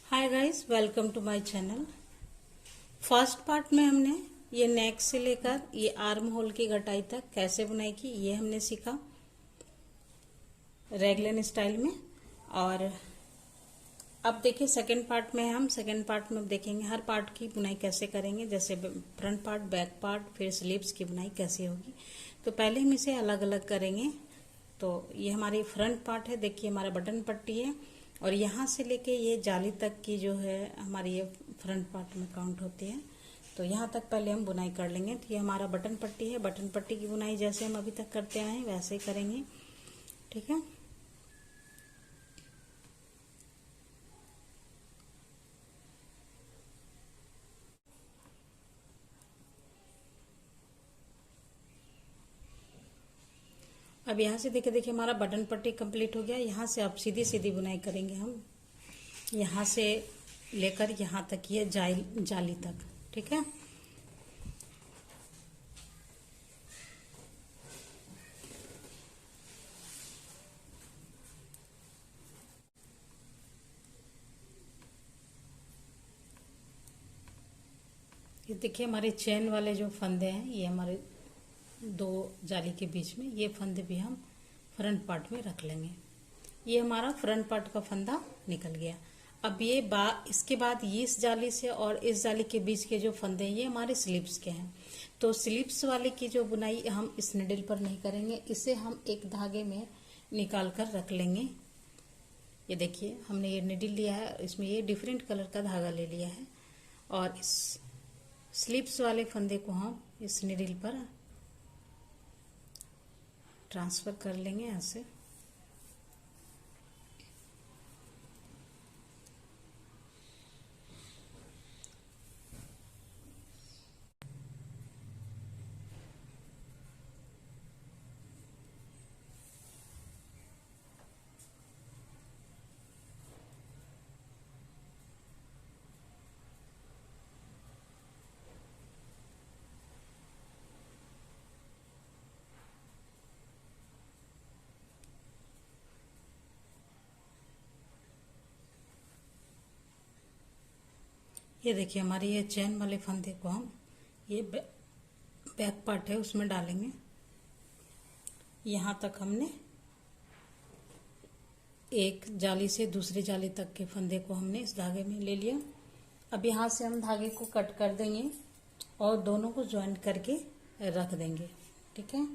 Hi guys, welcome to my channel. First part में हमने ये नेक से लेकर ये आर्म होल की घटाई तक कैसे बुनाई की ये हमने सीखा रेगलन स्टाइल में। और अब देखिए सेकंड पार्ट में अब देखेंगे हर पार्ट की बुनाई कैसे करेंगे, जैसे फ्रंट पार्ट, बैक पार्ट, फिर स्लीव्स की बुनाई कैसे होगी। तो पहले हम इसे अलग अलग करेंगे। तो ये हमारी फ्रंट पार्ट है, देखिए हमारा बटन पट्टी है और यहाँ से लेके ये जाली तक की जो है हमारी ये फ्रंट पार्ट में काउंट होती है। तो यहाँ तक पहले हम बुनाई कर लेंगे। तो ये हमारा बटन पट्टी है, बटन पट्टी की बुनाई जैसे हम अभी तक करते आए हैं वैसे ही करेंगे, ठीक है। अब यहाँ से देखिए हमारा बटन पट्टी कंप्लीट हो गया। यहाँ से अब सीधी सीधी बुनाई करेंगे हम, यहाँ से लेकर यहाँ तक ये जाली तक, ठीक है। ये देखिए हमारे चेन वाले जो फंदे हैं ये हमारे दो जाली के बीच में, ये फंदे भी हम फ्रंट पार्ट में रख लेंगे। ये हमारा फ्रंट पार्ट का फंदा निकल गया। अब ये इसके बाद ये इस जाली से और इस जाली के बीच के जो फंदे हैं ये हमारे स्लीव्स के हैं। तो स्लीव्स वाले की जो बुनाई हम इस निडल पर नहीं करेंगे, इसे हम एक धागे में निकाल कर रख लेंगे। ये देखिए हमने ये निडल लिया है, इसमें ये डिफरेंट कलर का धागा ले लिया है और इस स्लीव्स वाले फंदे को हम इस निडल पर ट्रांसफर कर लेंगे ऐसे। ये देखिए हमारी ये चैन वाले फंदे को हम ये बैक पार्ट है उसमें डालेंगे। यहाँ तक हमने एक जाली से दूसरी जाली तक के फंदे को हमने इस धागे में ले लिया। अब यहाँ से हम धागे को कट कर देंगे और दोनों को ज्वाइंट करके रख देंगे, ठीक है।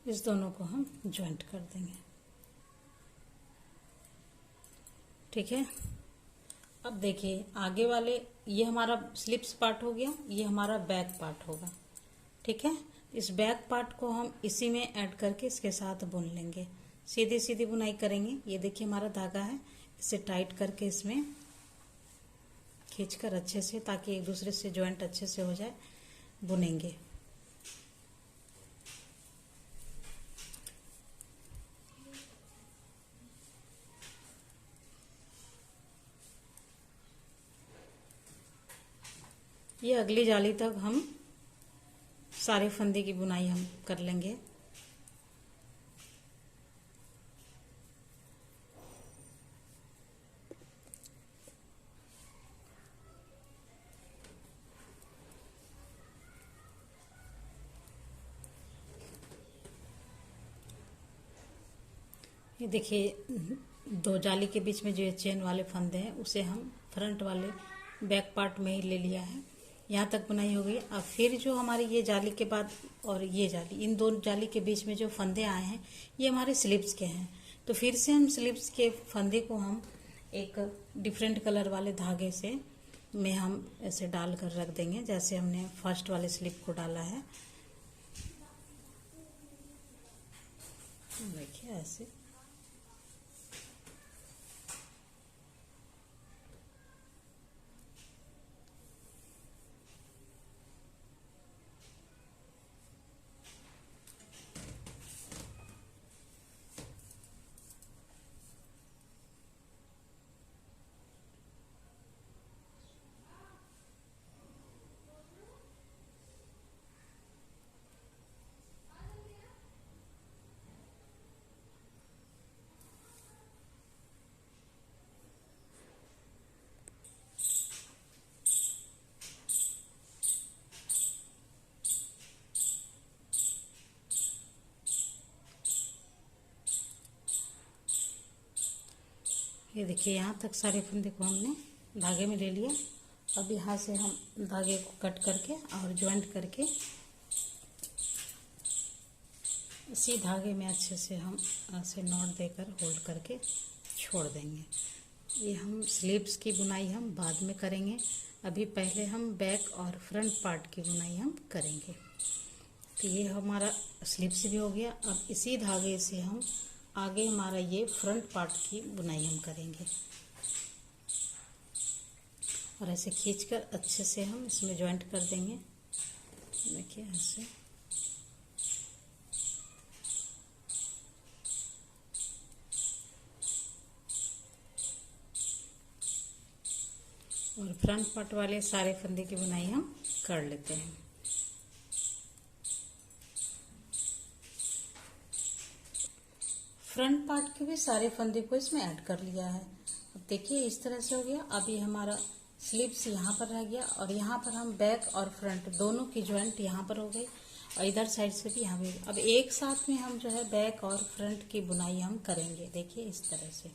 इस दोनों को हम ज्वाइंट कर देंगे, ठीक है। अब देखिए आगे वाले ये हमारा स्लिप्स पार्ट हो गया, ये हमारा बैक पार्ट होगा, ठीक है। इस बैक पार्ट को हम इसी में ऐड करके इसके साथ बुन लेंगे, सीधी सीधी बुनाई करेंगे। ये देखिए हमारा धागा है, इसे टाइट करके इसमें खींचकर अच्छे से, ताकि एक दूसरे से ज्वाइंट अच्छे से हो जाए, बुनेंगे। ये अगली जाली तक हम सारे फंदे की बुनाई हम कर लेंगे। ये देखिए दो जाली के बीच में जो ये चेन वाले फंदे हैं उसे हम फ्रंट वाले बैक पार्ट में ही ले लिया है। यहाँ तक बुनाई हो गई। अब फिर जो हमारी ये जाली के बाद और ये जाली, इन दोनों जाली के बीच में जो फंदे आए हैं ये हमारे स्लिप्स के हैं। तो फिर से हम स्लिप्स के फंदे को हम एक डिफरेंट कलर वाले धागे से में हम ऐसे डाल कर रख देंगे, जैसे हमने फर्स्ट वाले स्लिप को डाला है। देखिए ऐसे। ये देखिए यहाँ तक सारे फंदे को हमने धागे में ले लिया। अब यहाँ से हम धागे को कट करके और ज्वाइंट करके इसी धागे में अच्छे से हम ऐसे नॉट देकर होल्ड करके छोड़ देंगे। ये हम स्लीव्स की बुनाई हम बाद में करेंगे, अभी पहले हम बैक और फ्रंट पार्ट की बुनाई हम करेंगे। तो ये हमारा स्लीव्स भी हो गया। अब इसी धागे से हम आगे हमारा ये फ्रंट पार्ट की बुनाई हम करेंगे और ऐसे खींचकर अच्छे से हम इसमें ज्वाइंट कर देंगे। देखिए ऐसे। और फ्रंट पार्ट वाले सारे फंदे की बुनाई हम कर लेते हैं। फ्रंट पार्ट के भी सारे फंदे को इसमें ऐड कर लिया है। अब देखिए इस तरह से हो गया। अब ये हमारा स्लीव्स यहाँ पर रह गया और यहाँ पर हम बैक और फ्रंट दोनों की ज्वाइंट यहाँ पर हो गई और इधर साइड से भी यहाँ भी। अब एक साथ में हम जो है बैक और फ्रंट की बुनाई हम करेंगे। देखिए इस तरह से।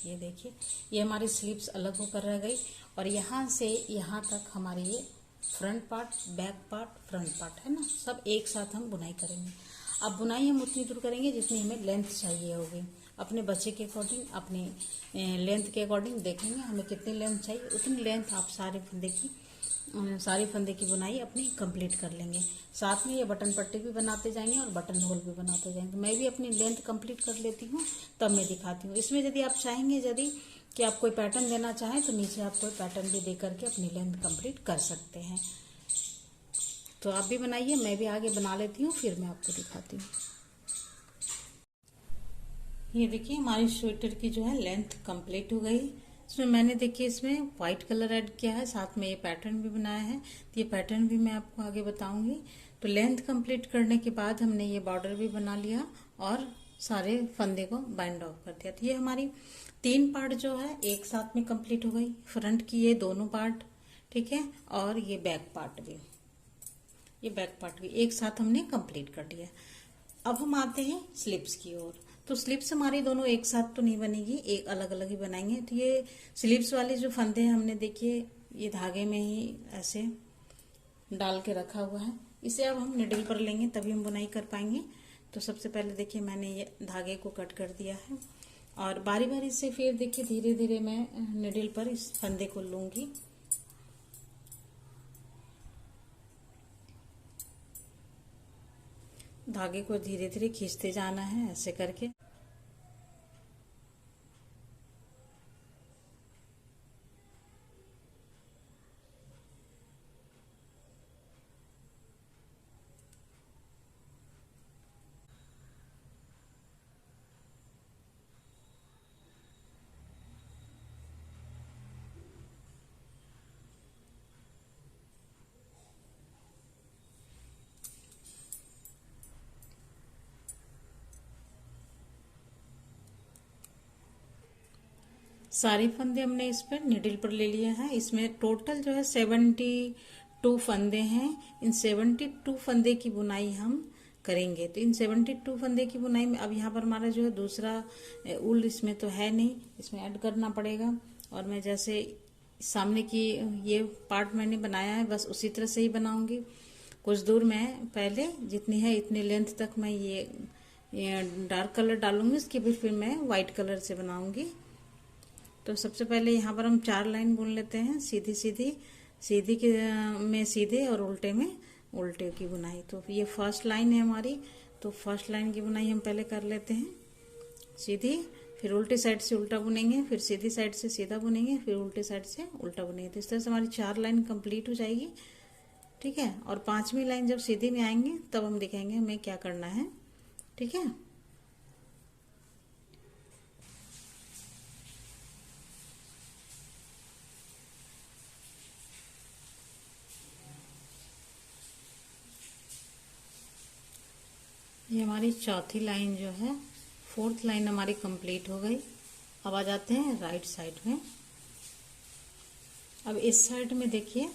ये देखिए ये हमारी स्लीव्स अलग होकर रह गई और यहाँ से यहाँ तक हमारी ये front part, back part, front part है ना, सब एक साथ हम बुनाई करेंगे। अब बुनाई हम उतनी दूर करेंगे जितनी हमें लेंथ चाहिए होगी। अपने बच्चे के अकॉर्डिंग, अपने लेंथ के अकॉर्डिंग देखेंगे हमें कितनी लेंथ चाहिए, उतनी लेंथ आप सारे फंदे की बुनाई अपनी कंप्लीट कर लेंगे। साथ में ये बटन पट्टी भी बनाते जाएंगे और बटन होल भी बनाते जाएंगे। तो मैं भी अपनी लेंथ कंप्लीट कर लेती हूँ, तब मैं दिखाती हूँ। इसमें यदि आप चाहेंगे यदि कि आप कोई पैटर्न देना चाहें तो नीचे आप कोई पैटर्न भी दे करके अपनी लेंथ कंप्लीट कर सकते हैं। तो आप भी बनाइए, मैं भी आगे बना लेती हूँ, फिर मैं आपको दिखाती हूँ। ये देखिए हमारी स्वेटर की जो है लेंथ कंप्लीट हो गई। इसमें मैंने देखिए इसमें व्हाइट कलर ऐड किया है, साथ में ये पैटर्न भी बनाया है। तो ये पैटर्न भी मैं आपको आगे बताऊंगी। तो लेंथ कंप्लीट करने के बाद हमने ये बॉर्डर भी बना लिया और सारे फंदे को बाइंड ऑफ कर दिया। तो ये हमारी 3 पार्ट जो है एक साथ में कंप्लीट हो गई। फ्रंट की ये दोनों पार्ट, ठीक है, और ये बैक पार्ट भी, ये बैक पार्ट भी एक साथ हमने कंप्लीट कर लिया। अब हम आते हैं स्लीव्स की ओर। तो स्लीव्स हमारी दोनों एक साथ तो नहीं बनेगी, एक अलग अलग ही बनाएंगे। तो ये स्लीव्स वाले जो फंदे हैं हमने देखिए ये धागे में ही ऐसे डाल के रखा हुआ है। इसे अब हम निडल पर लेंगे तभी हम बुनाई कर पाएंगे। तो सबसे पहले देखिए मैंने ये धागे को कट कर दिया है और बारी बारी से फिर देखिए धीरे धीरे मैं निडल पर इस फंदे को लूंगी। धागे को धीरे धीरे खींचते जाना है ऐसे करके। सारे फंदे हमने इस पर निडल पर ले लिया है। इसमें टोटल जो है 72 फंदे हैं। इन 72 फंदे की बुनाई हम करेंगे। तो इन 72 फंदे की बुनाई में अब यहाँ पर हमारा जो है दूसरा उल इसमें तो है नहीं, इसमें ऐड करना पड़ेगा। और मैं जैसे सामने की ये पार्ट मैंने बनाया है बस उसी तरह से ही बनाऊंगी। कुछ दूर मैं पहले जितनी है इतनी लेंथ तक मैं ये डार्क कलर डालूंगी, इसके फिर मैं व्हाइट कलर से बनाऊंगी। तो सबसे पहले यहाँ पर हम 4 लाइन बुन लेते हैं, सीधी सीधी, सीधी के में सीधे और उल्टे में उल्टे की बुनाई। तो ये फर्स्ट लाइन है हमारी। तो फर्स्ट लाइन की बुनाई हम पहले कर लेते हैं सीधी, फिर उल्टे साइड से उल्टा बुनेंगे, फिर सीधी साइड से सीधा बुनेंगे, फिर उल्टे साइड से उल्टा बुनेंगे। तो इस तरह से हमारी 4 लाइन कंप्लीट हो जाएगी, ठीक है। और 5वीं लाइन जब सीधी में आएंगे तब हम दिखाएंगे हमें क्या करना है, ठीक है। ये हमारी चौथी लाइन जो है, 4th लाइन हमारी कंप्लीट हो गई। अब आ जाते हैं राइट साइड में। अब इस साइड में देखिए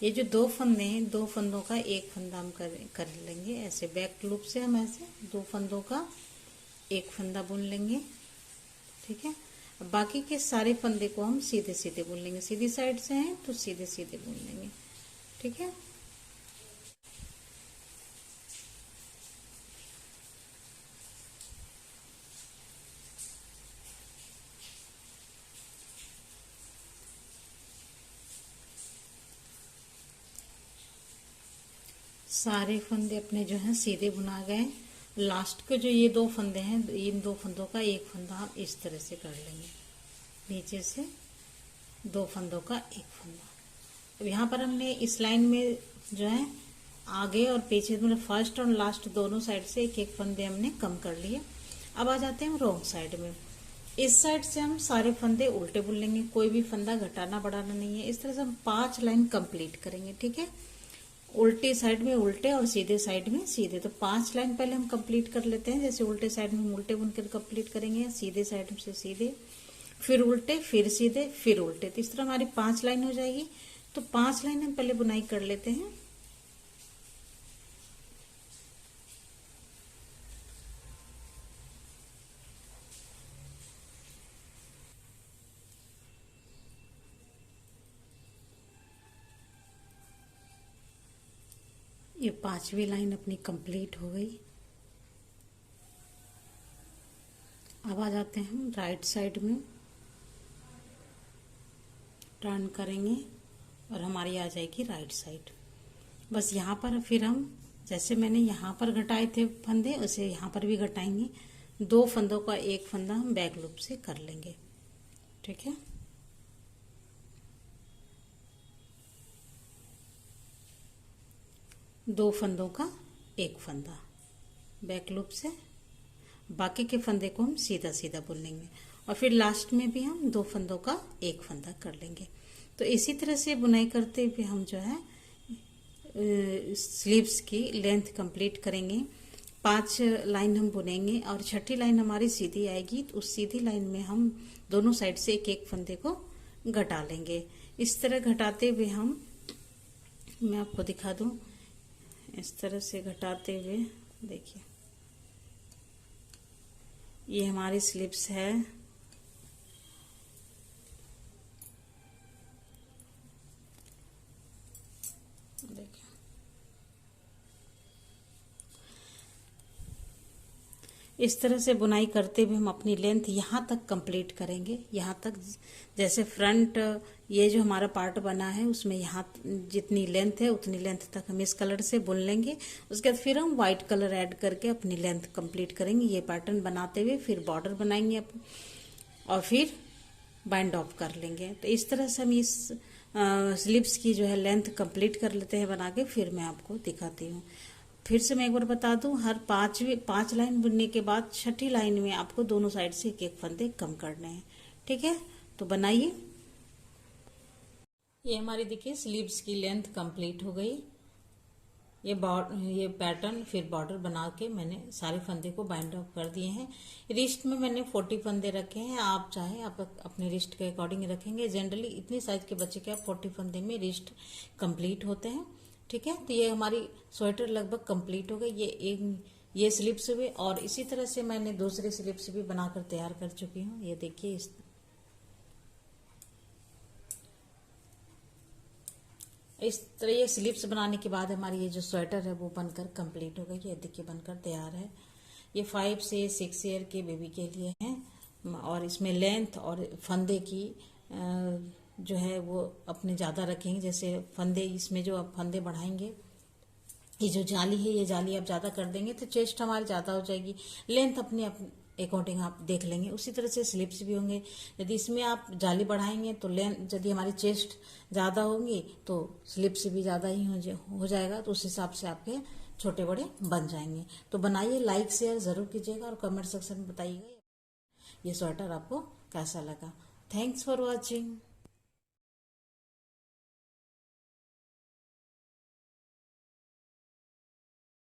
ये जो 2 फंदे हैं, 2 फंदों का एक फंदा हम कर लेंगे ऐसे बैक लूप से। हम ऐसे 2 फंदों का एक फंदा बुन लेंगे। ठीक है, अब बाकी के सारे फंदे को हम सीधे सीधे बुन लेंगे। सीधी साइड से हैं तो सीधे सीधे बुन लेंगे। ठीक है, सारे फंदे अपने जो हैं सीधे बुना गए। लास्ट के जो ये दो फंदे हैं, इन दो फंदों का एक फंदा हम इस तरह से कर लेंगे, नीचे से दो फंदों का एक फंदा। अब यहाँ पर हमने इस लाइन में जो है आगे और पीछे मतलब फर्स्ट और लास्ट दोनों साइड से एक एक फंदे हमने कम कर लिए। अब आ जाते हैं हम रॉन्ग साइड में। इस साइड से हम सारे फंदे उल्टे बुन लेंगे, कोई भी फंदा घटाना बढ़ाना नहीं है। इस तरह से हम 5 लाइन कंप्लीट करेंगे। ठीक है, उल्टी साइड में उल्टे और सीधे साइड में सीधे। तो 5 लाइन पहले हम कंप्लीट कर लेते हैं। जैसे उल्टे साइड में हम उल्टे बुनकर कंप्लीट करेंगे, सीधे साइड से सीधे, फिर उल्टे, फिर सीधे, फिर उल्टे। तो इस तरह हमारी 5 लाइन हो जाएगी। तो 5 लाइन हम पहले बुनाई कर लेते हैं। ये 5वीं लाइन अपनी कंप्लीट हो गई। अब आ जाते हैं हम राइट साइड में, टर्न करेंगे और हमारी आ जाएगी राइट साइड। बस यहाँ पर फिर हम जैसे मैंने यहाँ पर घटाए थे फंदे, उसे यहाँ पर भी घटाएंगे। 2 फंदों का एक फंदा हम बैक लूप से कर लेंगे। ठीक है, दो फंदों का एक फंदा बैक लूप से, बाकी के फंदे को हम सीधा सीधा बुन लेंगे और फिर लास्ट में भी हम 2 फंदों का एक फंदा कर लेंगे। तो इसी तरह से बुनाई करते हुए हम जो है स्लीव्स की लेंथ कंप्लीट करेंगे। 5 लाइन हम बुनेंगे और छठी लाइन हमारी सीधी आएगी। तो उस सीधी लाइन में हम दोनों साइड से एक एक फंदे को घटा लेंगे। इस तरह घटाते हुए हम, मैं आपको दिखा दूं, इस तरह से घटाते हुए देखिए ये हमारी स्लीव्स है। देखिए इस तरह से बुनाई करते हुए हम अपनी लेंथ यहाँ तक कंप्लीट करेंगे। यहाँ तक जैसे फ्रंट ये जो हमारा पार्ट बना है उसमें यहाँ जितनी लेंथ है उतनी लेंथ तक हम इस कलर से बुन लेंगे। उसके बाद फिर हम व्हाइट कलर ऐड करके अपनी लेंथ कंप्लीट करेंगे। ये पैटर्न बनाते हुए फिर बॉर्डर बनाएंगे और फिर बाइंड ऑफ कर लेंगे। तो इस तरह से हम इस स्लीव्स की जो है लेंथ कंप्लीट कर लेते हैं बना के, फिर मैं आपको दिखाती हूँ। फिर से मैं एक बार बता दूं, हर 5 लाइन बुनने के बाद छठी लाइन में आपको दोनों साइड से एक एक फंदे कम करने हैं। ठीक है, तो बनाइए। ये हमारी देखिए स्लीव्स की लेंथ कंप्लीट हो गई। ये पैटर्न फिर बॉर्डर बना के मैंने सारे फंदे को बाइंड अप कर दिए हैं। रिस्ट में मैंने 40 फंदे रखे हैं। आप चाहे आप अपने रिस्ट के अकॉर्डिंग रखेंगे। जनरली इतने साइज के बच्चे के आप 40 फंदे में रिस्ट कंप्लीट होते हैं। ठीक है, तो ये हमारी स्वेटर लगभग कंप्लीट हो गई। ये स्लीव्स हुए और इसी तरह से मैंने दूसरे स्लीव्स भी बनाकर तैयार कर चुकी हूँ। ये देखिए इस तरह ये स्लीव्स बनाने के बाद हमारी ये जो स्वेटर है वो बनकर कंप्लीट हो गई। ये देखिए बनकर तैयार है। ये 5 से 6 ईयर के बेबी के लिए है और इसमें लेंथ और फंदे की जो है वो अपने ज़्यादा रखेंगे। जैसे फंदे, इसमें जो आप फंदे बढ़ाएंगे, ये जो जाली है ये जाली आप ज़्यादा कर देंगे तो चेस्ट हमारी ज़्यादा हो जाएगी। लेंथ अपने अकॉर्डिंग आप देख लेंगे। उसी तरह से स्लीव्स भी होंगे। यदि इसमें आप जाली बढ़ाएंगे तो लेंथ, यदि हमारी चेस्ट ज़्यादा होगी तो स्लीव्स भी ज़्यादा ही हो जाएगा। तो उस हिसाब से आपके छोटे बड़े बन जाएंगे। तो बनाइए, लाइक शेयर ज़रूर कीजिएगा और कमेंट सेक्शन में बताइएगा ये स्वेटर आपको कैसा लगा। Thanks for watching.